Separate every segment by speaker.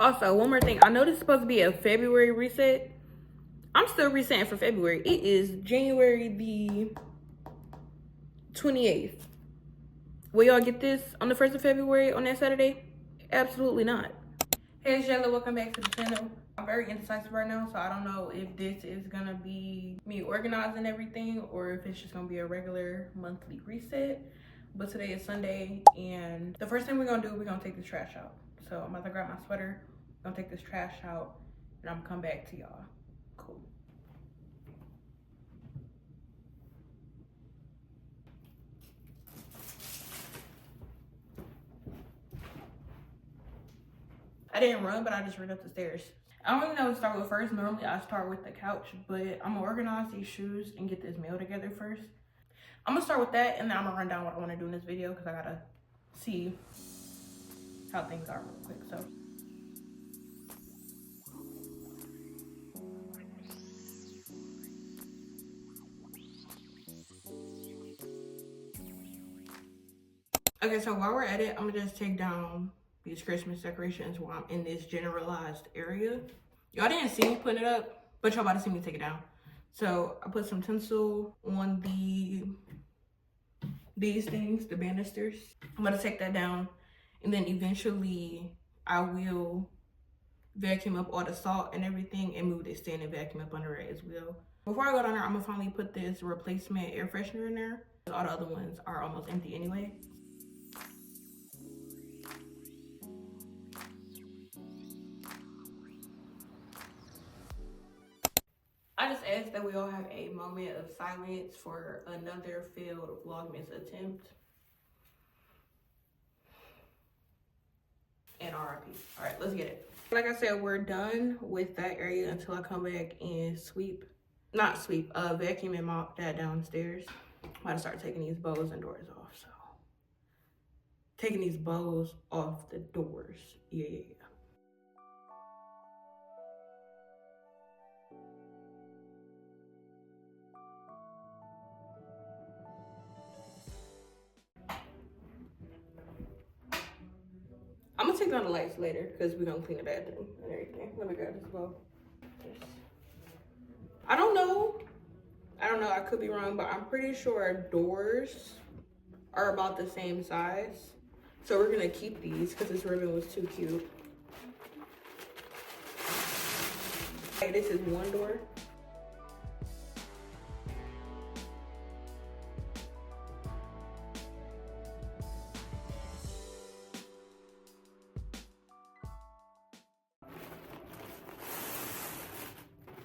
Speaker 1: Also, one more thing. I know this is supposed to be a February reset. I'm still resetting for February. It is January the 28th. Will y'all get this on the 1st of February on that Saturday? Absolutely not. Hey, it's Jayla. Welcome back to the channel. I'm very indecisive right now, so I don't know if this is gonna be me organizing everything or if it's just gonna be a regular monthly reset. But today is Sunday, and the first thing we're gonna do, we're gonna take this trash out. So I'm about to grab my sweater, I'm gonna take this trash out, and I'm gonna come back to y'all. Cool. I didn't run, but I just ran up the stairs. I don't even know what to start with first. Normally I start with the couch, but I'm gonna organize these shoes and get this meal together first. I'm gonna start with that, and then I'm gonna run down what I want to do in this video because I gotta see how things are real quick. So okay, so while we're at it, I'm gonna just take down these Christmas decorations while I'm in this generalized area. Y'all didn't see me putting it up, but y'all about to see me take it down. So I put some tinsel on these things, the banisters. I'm gonna take that down, and then eventually I will vacuum up all the salt and everything and move this stand and vacuum up under it as well. Before I go down there, I'm gonna finally put this replacement air freshener in there. All the other ones are almost empty anyway. I just ask that we all have a moment of silence for another failed Vlogmas attempt. And RIP. All right, let's get it. Like I said, we're done with that area until I come back and vacuum and mop that downstairs. I'm about to start taking these bows and doors off. So taking these bows off the doors. Yeah. I'm gonna take down the lights later because we're gonna clean the bathroom and everything. Let me grab this bow. I don't know, I could be wrong, but I'm pretty sure doors are about the same size. So we're gonna keep these because this ribbon was too cute. Okay, this is one door.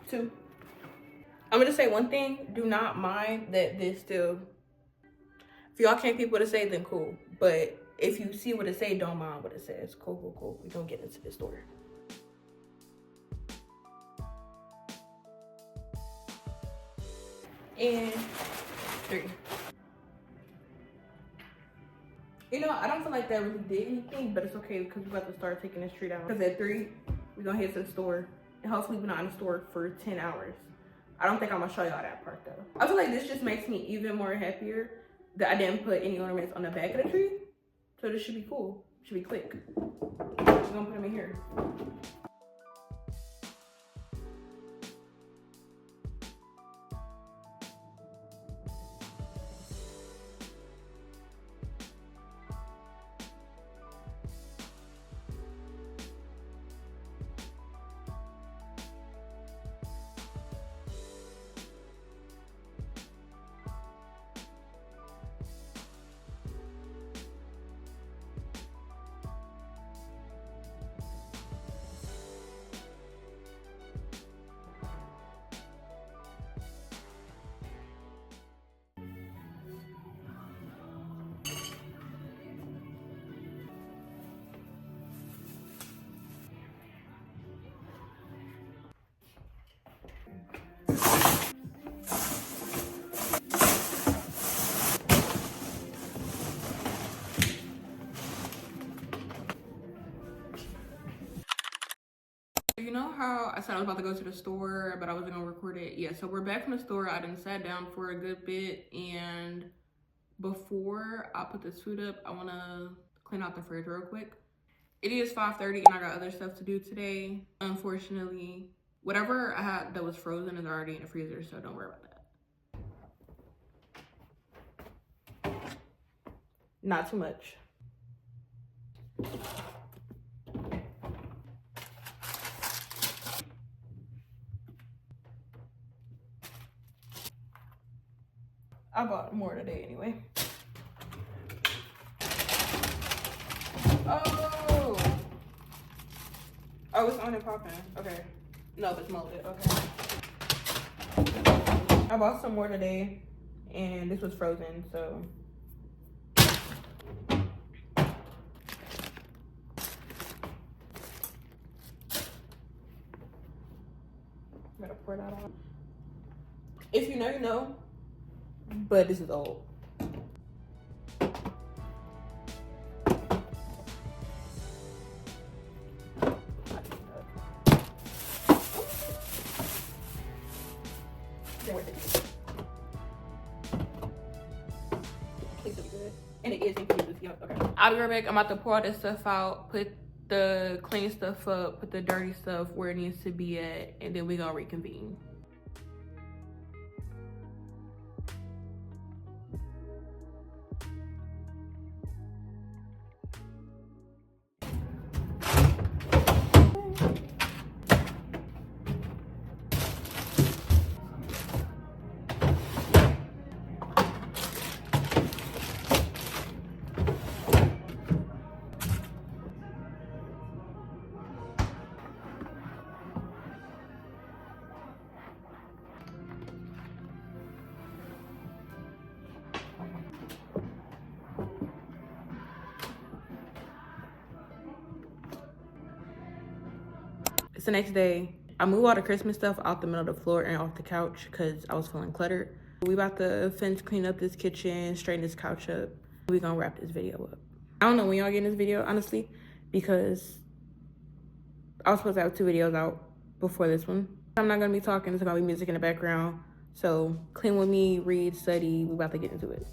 Speaker 1: Two. I'm gonna say one thing, do not mind that this still, if y'all can't peep what it say, then cool. But if you see what it say, don't mind what it says. Cool. We're gonna get into this door. And 3. You know, I don't feel like that really did anything, but it's okay because we're about to start taking this tree down. Because at 3, we're gonna head to the store. And hopefully we're not in the store for 10 hours. I don't think I'm gonna show y'all that part though. I feel like this just makes me even more happier that I didn't put any ornaments on the back of the tree. So this should be cool. Should be quick. I'm gonna put them in here. You know how I said I was about to go to the store, but I wasn't gonna record it? Yeah, so we're back from the store. I done sat down for a good bit, and before I put this food up, I wanna clean out the fridge real quick. It is 5:30 and I got other stuff to do today. Unfortunately, whatever I had that was frozen is already in the freezer, so don't worry about that. Not too much. I bought more today anyway. Oh, it's on and popping. Okay. No, it's molded. Okay. I bought some more today, and this was frozen, so. Gotta pour that on. If you know, you know. But this is old. And it is infused. Yep, okay. I'll be right back. I'm about to pour all this stuff out, put the clean stuff up, put the dirty stuff where it needs to be at, and then we gonna reconvene. It's the next day. I moved all the Christmas stuff out the middle of the floor and off the couch because I was feeling cluttered. We about to finish clean up this kitchen, straighten this couch up. We gonna wrap this video up. I don't know when y'all getting this video, honestly, because I was supposed to have 2 videos out before this one. I'm not gonna be talking, there's gonna be music in the background. So clean with me, read, study, we about to get into it.